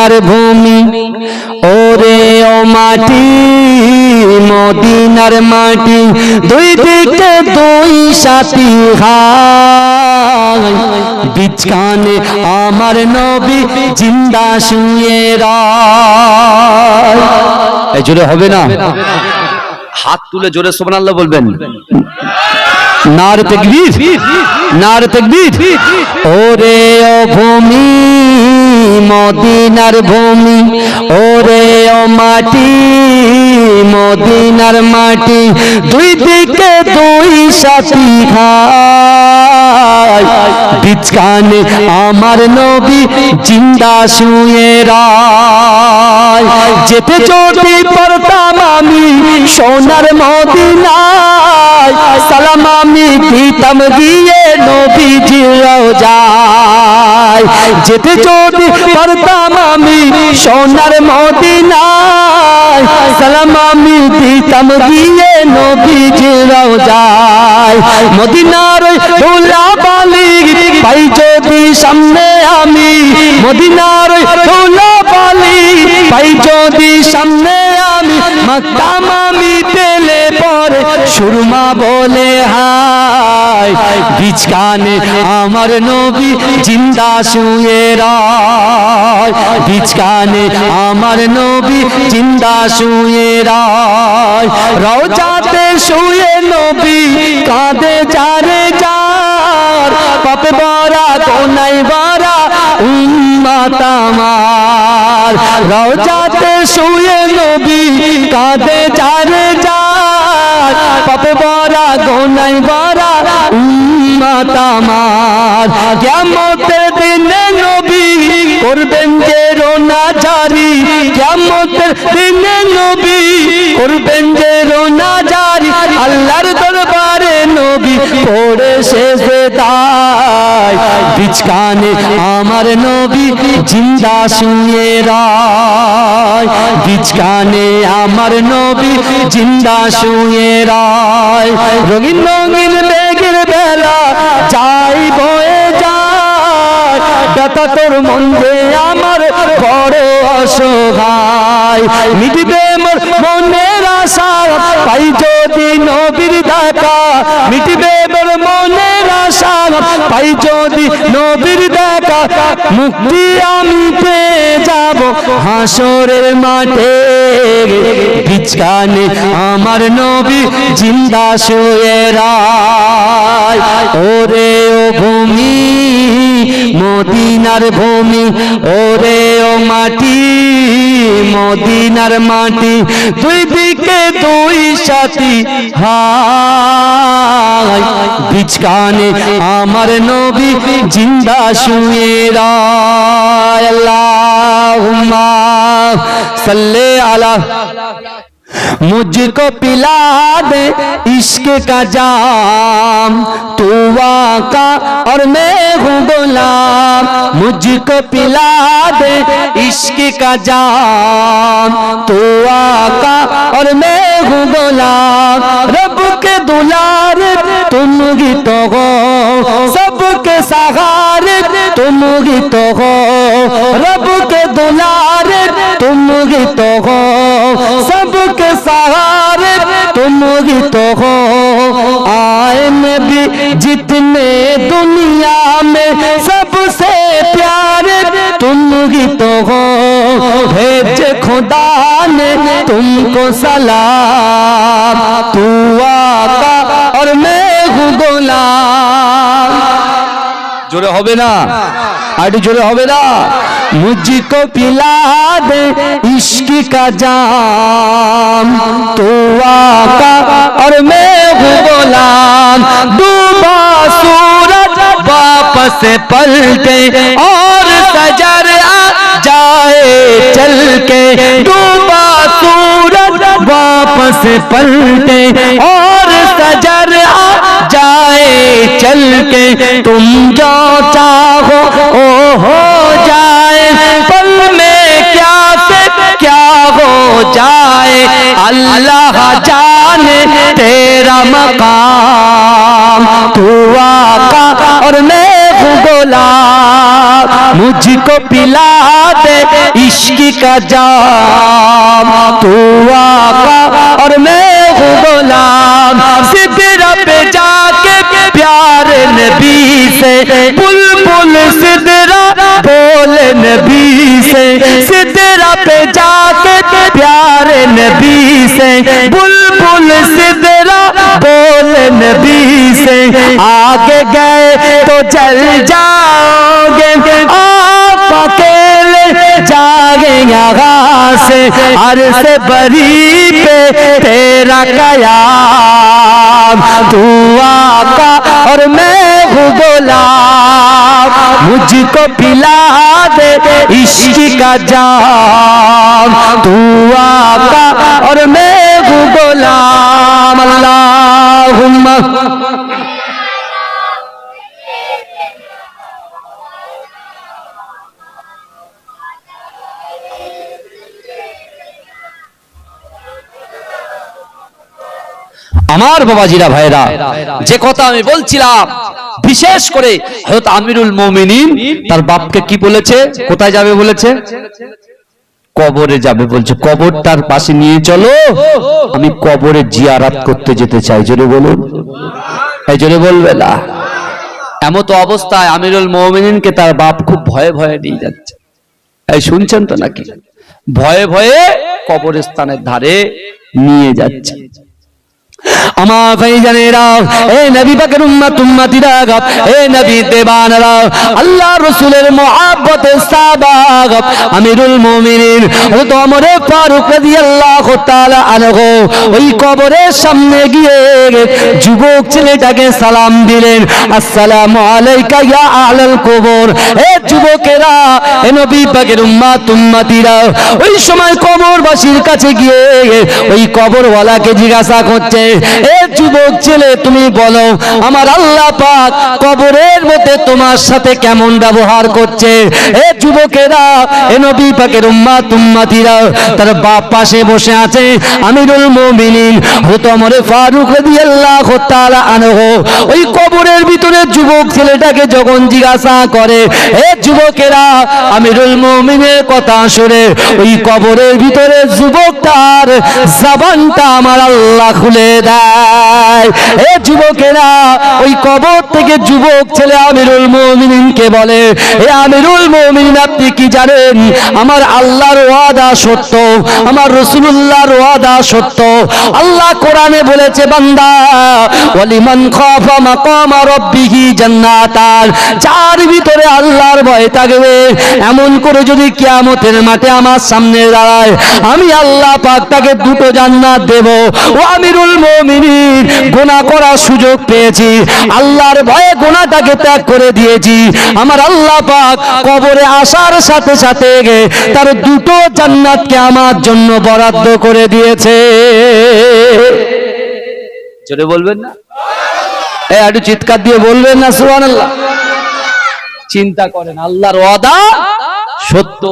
মদিনার ভূমি ওরে ও মাটি মদিনার মাটি দুই দিকে দুই সাথী হায় বিছখানে আমার নবী জিন্দা শুয়ে রয়। এই জোরে হবে না? হাত তুলে জোরে সুবহানাল্লাহ বলবেন। নারে তাকবীর, নারে তাকবীর। ওরে ও ভূমি মদিনার ভূমি ওরে ও মাটি মদিনার মাটি দুই দিকে দুই সাথী হায় বিছখানে আমার নবী জিন্দা শুয়ে রয়। যেতে যদি পারতাম আমি সোনার মদিনায় সালাম আমি দিতাম গিয়ে নবীজির রওজায়। যেতে যদি পারতাম আমি সোনার মদিনায় সালাম আমি দিতাম গিয়ে নবীজির রওজায়। মদিনার ধুলাবালি পাই যদি সামনে আমি মদিনার ধুলাবালি পাই যদি সামনে আমি মাকাম আমি পেলে পরে সুরমা বলে হায় বিছখানে আমার নবী জিন্দা শুয়ে রয়। বিছখানে আমার নবী জিন্দা শুয়ে রয়। রওজাতে শুয়ে নবী কাঁদে যারে যার পাপে ভরা গোনায় ভরা উম্মত আমার। রওজাতে শুয়ে নবী কাঁদে যারে যার পাপে ভরা গোনায় ভরা উম্মত আমার। কিয়ামতের দিনে নবী করবেন যে রোনা জারি কিয়ামতের দিনে নবী করবেন যে রোনা জারি আল্লাহর দরবারে নবী পড়ে সেজদায় বিছখানে আমার নবী জিন্দা শুয়ে রয়। বিছখানে আমার নবী জিন্দা শুয়ে রয়। রঙিন রঙিন মেঘের বেলা যাই বয়ে যায় ব্যথা তোর মন যে আমার বড় অসহায়। মিটবে মোর মনের আশা পাই যদি নবীর দেখা মিটবে মোর মনের আশা পাই যদি নবীর দেখা মুক্তি আমি পেয়ে যাব হাসরের মাঠে। বিছখানে আমার নবী জিন্দা শুয়ে রয়। ওরে ও ভূমি মদিনার ভূমি ওরে ও মাটি মদিনার মাটি দুই দিকে দুই সাথী হায় বিছখানে আমার নবী জিন্দা শুয়ে রয়। আল্লাহুম্মা সাল্লি আলা मुझको पिला दे इश्क का जाम तू आका और मैं हूँ गुलाम। मुझको पिला दे इश्क का जाम तू आका और मैं हूँ गुलाम। रब के दुलार तुम ही तो हो सबके सहारे तुम ही तो हो। रब के दुलार तुम ही तो हो सबके सहारे तुम ही तो हो। आए नबी जितने दुनिया में सबसे प्यारे तुम ही तो हो। भेजे खुदा ने तुमको सलाम तू आका और मैं हूँ गुलाम। जोरे होबे ना आड़ी जोरे होबे ना। मुझको पिला दे इश्क का जाम तू आका और मैं हूँ गुलाम। डूबा सूरज वापस पलटे और सजर आ जाए चल के। डूबा सूरज वापस पलटे और सजर आ जाए चल के। तुम जो चाहो ओ हो जाए पल में क्या से क्या हो जाए। अल्लाह जाने तेरा मकाम तू आका और मैं हूँ गुलाम। मुझको पिला दे इश्क का जाम, तू आका और मैं हूँ गुलाम। सिदरा पे जाके प्यारे नबी से बुलबुल सिदरा बोले नबी से, सिदरा पे जाके प्यारे नबी से बुलबुल सिदरा बोले नबी से। आगे गए तो जल जाओगे, आप अकेले जागे यहाँ से, अर्श बरी पे तेरा कयाम, तू आका और मैं हूँ गुलाम। मुझको पिला दे इश्क का जाम, तू आका और मैं हूँ गुलाम। अल्लाहुम्मा আমার বাবাজিরা ভাইরা, যে কথা আমি বলছিলাম, বিশেষ করে হযরত আমিরুল মুমিনিন তার বাপকে কি বলেছে, কোথায় যাবে বলেছে? কবরে যাবে বলছে। কবরটার পাশে নিয়ে চলো, আমি কবরে জিয়ারত করতে যেতে চাই। জোরে বলুন, এই জোরে বলবে না। এমতো অবস্থায় আমিরুল মুমিনিনকে তার বাপ খুব ভয়ে ভয়ে নিয়ে যাচ্ছে। এই শুনছেন তো নাকি? ভয়ে ভয়ে কবরস্থানের ধারে নিয়ে যাচ্ছে। আমার ভাইজানেরা, এ নবী পাকের উম্মত উম্মতিরা, এ নবী দেবানরা, আল্লাহ রাসূলের মুহাব্বতের সাহাবা, আমিরুল মুমিনিন হযরত ওমর ফারুক রাদিয়াল্লাহু তাআলা আনহু ওই কবরের সামনে গিয়ে যুবক ছেলেটাকে সালাম দিলেন, আসসালামু আলাইকা ইয়া আহলাল কবর। এ যুবকেরা, এ নবী পাকের উম্মত উম্মতিরা, ওই সময় কবরবাসীর কাছে গিয়ে ওই কবরওয়ালাকে জিজ্ঞাসা করছে, এ যুবক ছেলে, তুমি বলো আমার আল্লাহ পাক কবরের মধ্যে তোমার সাথে কেমন ব্যবহার করছে? এ যুবকেরা, এ নবী পাকের উম্মত উম্মতিরা, তার বাপ পাশে বসে আছে আমিরুল মুমিনিন হযরত ওমর ফারুক রাদিয়াল্লাহু তাআলা আনহু। ওই কবরের ভিতরে যুবক ছেলেটাকে যখন জিজ্ঞাসা করে, এ যুবকেরা, আমিরুল মুমিনের কথা শুনে ওই কবরের ভিতরে যুবকটার জবানটা আমার আল্লাহ খুলে দেয়। এ যুবকেরা, ওই কবর থেকে যুবক ছেলে আমিরুল মুমিনিনকে বলে, এ আমিরুল মুমিনিন, আপনি কি জানেন আমার আল্লাহর ওয়াদা সত্য, আমার রাসূলুল্লাহর ওয়াদা সত্য। আল্লাহ কোরআনে বলেছে, বান্দা, ওয়ালিমান খাফা মাকামা রাব্বিহি জান্নাতান, যার ভিতরে আল্লাহর ভয় থাকবে, এমন করে যদি কিয়ামতের মাঠে আমার সামনে দাঁড়ায়, আমি আল্লাহ পাক তাকে দুটো জান্নাত দেব। ও আমিরুল মুমিনিন, গুনাহ করার সুযোগ পেয়েছি, আল্লাহর ভয়ে গুনাহটাকে ত্যাগ করে দিয়েছি, আমার আল্লাহ পাক কবরে আসার সাথে সাথে তার দুটো জান্নাতকে আমার জন্য বরাদ্দ করে দিয়েছে। জোরে বলবেন না? এই একটু চিৎকার দিয়ে বলবেন না সুবহানাল্লাহ? চিন্তা করেন, আল্লাহর ওয়াদা সত্য,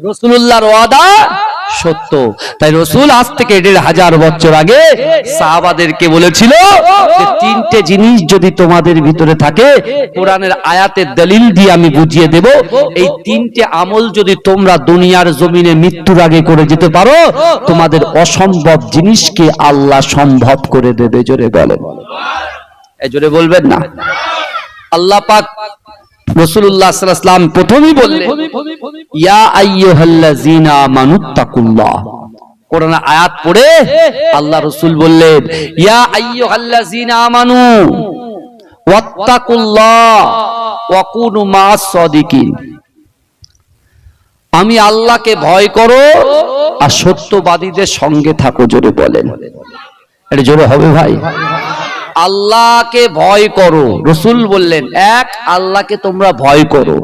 রাসূলুল্লাহর ওয়াদা সত্য। তাই রাসূল আজ থেকে ১৫০০ বছর আগে সাহাবাদেরকে বলেছিল যে তিনটে জিনিস যদি তোমাদের ভিতরে থাকে, কোরআনের আয়াতের দলিল দিয়ে আমি বুঝিয়ে দেব, এই তিনটে আমল যদি তোমরা দুনিয়ার জমিনে মৃত্যুর আগে করে যেতে পারো, তোমাদের অসম্ভব জিনিসকে আল্লাহ সম্ভব করে দেবে। জোরে বলেন, এই জোরে বলবেন না? আল্লাহ পাক রাসূলুল্লাহ সাল্লাল্লাহু আলাইহি ওয়াসাল্লাম প্রথমেই বললেন, ইয়া আইয়ুহাল্লাযীনা আমানুত্তাকুল্লাহ। কোরআন আয়াত পড়ে আল্লাহ রাসূল বললেন, ইয়া আইয়ুহাল্লাযীনা আমানু ওয়াত্তাকুল্লাহ ওয়া কুনু মা'আস সাদিকিন। আমি আল্লাহকে ভয় করো আর সত্যবাদীদের সঙ্গে থাকো। জোরে বলেন, এটা জোরে হবে ভাই? আল্লাহকে ভয় করো, রাসূল বললেন, এক, আল্লাহকে তোমরা ভয় করো,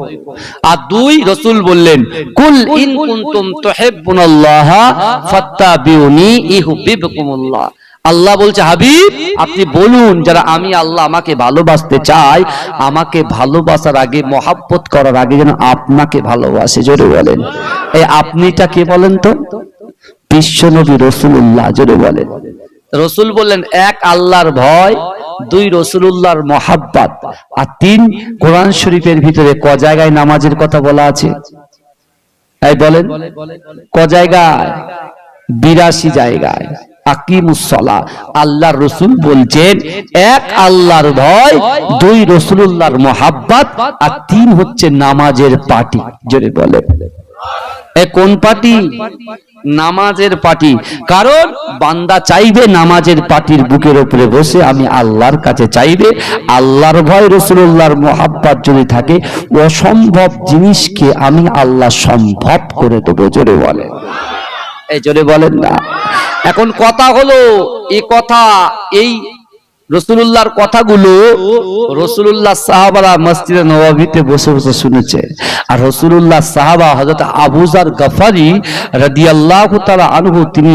আর দুই, রাসূল বললেন, কুল ইন কুনতুম তুহিব্বুনাল্লাহা ফাত্তাবিউনি ইউহিব্বুকুমুল্লাহ। আল্লাহ বলছে, হাবিব আপনি বলুন, যারা আমি আল্লাহ আমাকে ভালোবাসতে চাই, আমাকে ভালোবাসার আগে, মহব্বত করার আগে যেন আপনাকে ভালোবাসে। জোরে বলেন, এই আপনিটা কে বলেন তো? বিশ্বনবী রাসূলুল্লাহ। জোরে বলেন। রাসূল বললেন, এক, আল্লাহর ভয়, দুই রাসূলুল্লাহর মহাব্বত, আর তিন কোরআন শরীফের ভিতরে ক জায়গায় নামাজের কথা বলা আছে? এই বলেন ক জায়গায়? 82 জায়গায়। আকিমুস সালাহ, আল্লাহর রাসূল বলছেন এক আল্লাহর ভয়, দুই রাসূলুল্লাহর মহাব্বত, আর তিন হচ্ছে নামাজের পার্টি। জোরে বলে এ কোন পার্টি? নামাজের পার্টি। কারণ বান্দা চাইবে নামাজের পার্টির বুকের উপরে বসে আমি আল্লাহর কাছে চাইবে, আল্লাহর ভয় রাসূলুল্লাহর মহাব্বত যদি থাকে, অসম্ভব জিনিসকে আমি আল্লাহ সম্ভব করে দেবো। জোরে বলে, এই জোরে বলেন না। এখন কথা হলো, এই কথা, এই রাসূলুল্লাহর কথাগুলো রাসূলুল্লাহ সাহাবারা মসজিদে নববীতে বসে বসে শুনেছে। আর রাসূলুল্লাহ সাহাবা হযরত আবু যর গফারি রাদিয়াল্লাহু তাআলা আনহু তিনি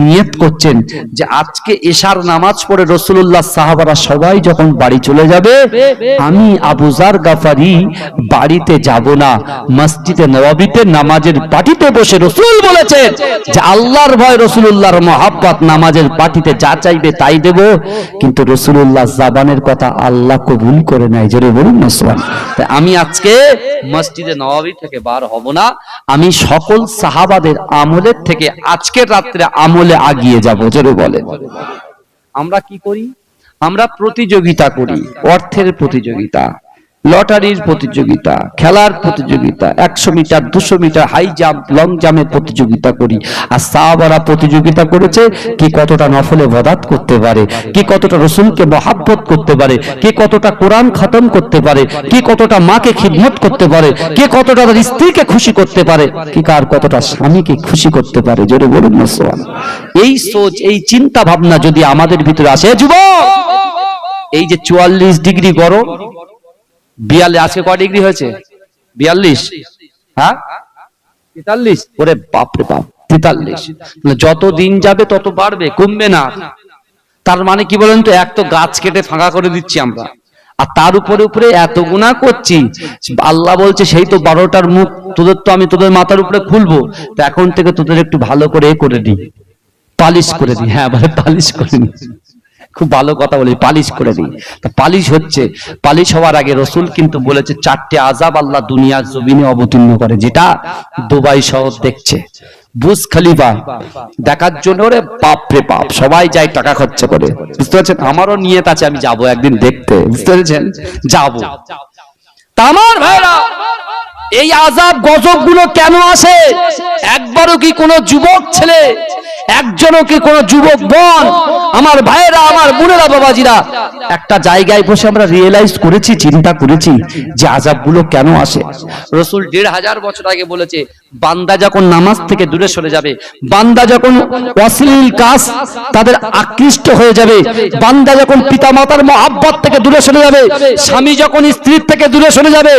নিয়ত করছেন যে আজকে এশার নামাজ পড়ে রাসূলুল্লাহ সাহাবারা সবাই যখন বাড়ি চলে যাবে, আমি আবু যর গফারি বাড়িতে যাব না, মসজিদে নববীতে নামাজের পার্টিতে বসে রাসূল বলেছেন যে আল্লাহর ভয় রাসূলুল্লাহর মহব্বত, নামাজের পার্টিতে যা চাইবে তাই দেব। কিন্তু রাসূলুল্লাহ জবানের কথা আল্লাহ কবুল করে নাই। জোরে বলুন না সুবহানাল্লাহ। তাই আমি আজকে মসজিদে নববী থেকে বার হব না, আমি সকল সাহাবাদের আমলের থেকে আজকের রাত্রে আমলে আগিয়ে যাব। জোরে বলেন। আমরা কি করি? আমরা প্রতিযোগিতা করি, অর্থের প্রতিযোগিতা, লটারির প্রতিযোগিতা, খেলার প্রতিযোগিতা, 100 metre 200 metre high jump long জাম্পের প্রতিযোগিতা করি। আর সাহাবারা প্রতিযোগিতা করেছে কি কতটা নফলে ইবাদত করতে পারে, কি কতটা রাসূলকে মহব্বত করতে পারে, কি কতটা কোরআন খতম করতে পারে, কি কতটা মাকে খিদমত করতে পারে, কি কতটা তার স্ত্রীকে খুশি করতে পারে, কি কার কতটা স্বামীকে খুশি করতে পারে। জোরে বলুন না সুবহানাল্লাহ। এই সোচ, এই চিন্তা ভাবনা যদি আমাদের ভিতরে আসে, যুবক, এই যে 44 ডিগ্রি গরম, 42, আজকে কয় ডিগ্রি হয়েছে? 42, হ্যাঁ 43, ওরে বাপ রে বাপ 43। যত দিন যাবে তত বাড়বে, কমবে না। তার মানে কি বলেন তো, এক তো গাছ কেটে ফাঁকা করে দিচ্ছি আমরা, আর তার উপরে উপরে এত গুনাহ করছি। আল্লাহ বলছে সেই তো 12টার মুখ তোদের তো আমি তোদের মাথার উপরে খুলবো, তো এখন থেকে তোদের একটু ভালো করে করে দিই, পালিশ করে দিই। হ্যাঁ বলে পালিশ করে দিই, খুব ভালো কথা বলি, পালিশ করে দিই। তা পালিশ হচ্ছে, পালিশ হওয়ার আগে রাসূল কিন্তু বলেছে 4টে আযাব আল্লাহ দুনিয়ার জমিনে অবতীর্ণ করে, যেটা দুবাই শহর দেখছে। বুর্জ খলিফা দেখার জন্য ওরে বাপ রে বাপ সবাই যায় টাকা খরচা করে, বুঝতে পারছেন? আমারও নিয়ত আছে, আমি যাব একদিন দেখতে, বুঝতে পেরেছেন? যাব। তা আমার ভাইরা, এই আযাব গজব গুলো কেন আসে? একবারও কি কোনো যুবক ছেলে, একজনও কি কোনো যুবক বোন, আমার ভাইয়েরা, আমার বোনেরা, বাবাজিরা, একটা জায়গায় বসে আমরা রিয়েলাইজ করেছি, চিন্তা করেছি যে আযাব গুলো কেন আসে? রাসূল 1500 বছর আগে বলেছে, বান্দা যখন নামাজ থেকে দূরে সরে যাবে, বান্দা যখন অশ্লীল কাজ তাদের আকৃষ্ট হয়ে যাবে, বান্দা যখন পিতামাতার মহব্বত থেকে দূরে সরে যাবে, স্বামী যখন স্ত্রীর থেকে দূরে সরে যাবে,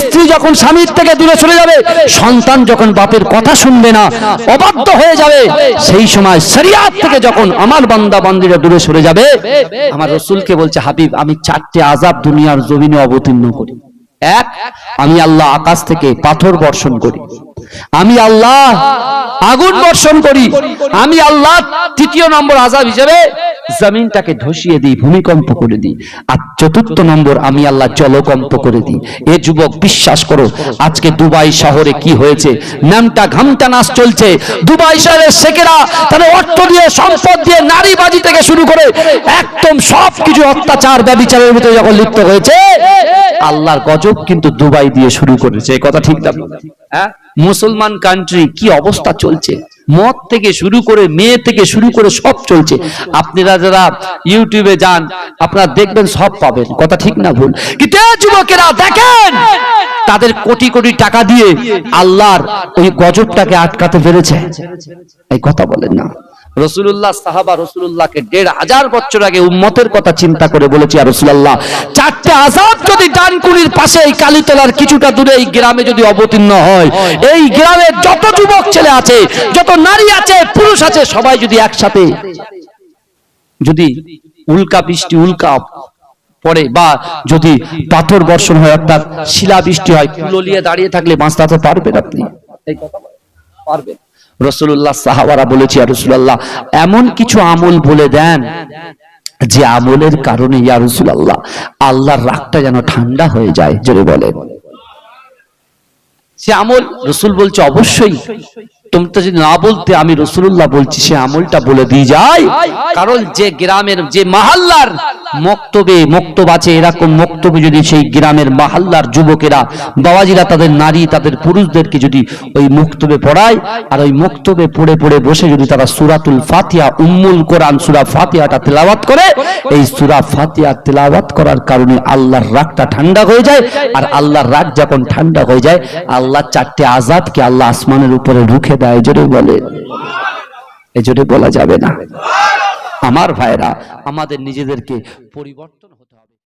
স্ত্রী যখন স্বামীর থেকে দূরে সরে যাবে, সন্তান যখন বাপের কথা শুনবে না, অবাধ্য হয়ে যাবে, সেই সময় শরিয়াত থেকে যখন আমার বান্দা বান্দীরা দূরে সরে যাবে, আমার রাসূলকে বলছে, হাবিব আমি 4টে আযাব দুনিয়ার জমিনে অবতীর্ণ করি। এক, আমি আল্লাহ আকাশ থেকে পাথর বর্ষণ করি, আমি আল্লাহ আগুন বর্ষণ করি, আমি আল্লাহ 3য় নম্বর আযাব হিসেবে জমিনটাকে ধসিয়ে দিই, ভূমিকম্প করে দিই, আর 4র্থ নম্বর আমি আল্লাহ জলকম্প করে দিই। এ যুবক বিশ্বাস করো, আজকে দুবাই শহরে কি হয়েছে? নামটা ঘামটা নাচ চলছে। দুবাই শহরের শেখেরা তাদের অর্থ দিয়ে, সম্পদ দিয়ে, নারীবাজি থেকে শুরু করে একদম সবকিছু অত্যাচার ব্যভিচারের ভিতরে যখন লিপ্ত হয়েছে, আল্লাহর গজব কিন্তু দুবাই দিয়ে শুরু করেছে। এই কথা ঠিক না? হ্যাঁ, মুসলমান কান্ট্রি কি অবস্থা চলছে, মদ থেকে শুরু করে মেয়ে থেকে শুরু করে সব চলছে। আপনারা যারা ইউটিউবে যান আপনারা দেখবেন, সব পাবেন। কথা ঠিক না ভুল? কিন্তু যুবকেরা দেখেন, তাদের কোটি কোটি টাকা দিয়ে আল্লাহর ওই গজবটাকে আটকাতে পেরেছে। এই কথা বলেন না? রাসূলুল্লাহ সাহাবা রাসূলুল্লাহকে 1500 বছর আগে উম্মতের কথা চিন্তা করে বলেছি, ইয়া রাসূলুল্লাহ 4টে আযাব যদি ডানকুনির পাশে এই কালীতলার কিছুটা দূরে এই গ্রামে যদি অবতীর্ণ হয়, এই গ্রামে যত যুবক ছেলে আছে, যত নারী আছে, পুরুষ আছে, সবাই যদি একসাথে যদি উল্কা বৃষ্টি উল্কা পড়ে, বা যদি পাথর বর্ষণ হয়, অর্থাৎ শিলা বৃষ্টি হয়, কুললিয়ে দাঁড়িয়ে থাকলে বাঁচতে পারবেন আপনি? এই কথা পারবেন? রাসূলুল্লাহ সাহাবারা বলেছে, ইয়া রাসূলুল্লাহ এমন কিছু আমল বলে দেন যে আমলের কারণে ইয়া রাসূলুল্লাহ আল্লাহর রাগটা যেন ঠান্ডা হয়ে যায়, জোরে বলেন। সে আমল রাসূল বলছে অবশ্যই, তোমরা যদি না বলতে আমি রাসূলুল্লাহ বলছি সে আমলটা বলে দিয়ে যায়। কারণ যে গ্রামের যে মহল্লার মক্তব আছে, এরকম মক্তবে যদি সেই গ্রামের মহল্লার যুবকেরা বাবাজিরা তাদের নারী তাদের পুরুষদেরকে যদি ওই মক্তবে পড়ায়, আর ওই মক্তবে পড়ে পড়ে বসে যদি তারা সূরাতুল ফাতিহা উম্মুল কোরআন সূরা ফাতিহাটা তেলাওয়াত করে, এই সূরা ফাতিহা তেলাওয়াত করার কারণে আল্লাহর রাগটা ঠান্ডা হয়ে যায়। আর আল্লাহর রাগ যখন ঠান্ডা হয়ে যায়, আল্লাহ চারটি আযাবকে আল্লাহ আসমানের উপরে রুখে দেয়, জোরে বলে। এজন্য বলা যাবে না। আমার ভাইরা, আমাদের নিজেদেরকে পরিবর্তন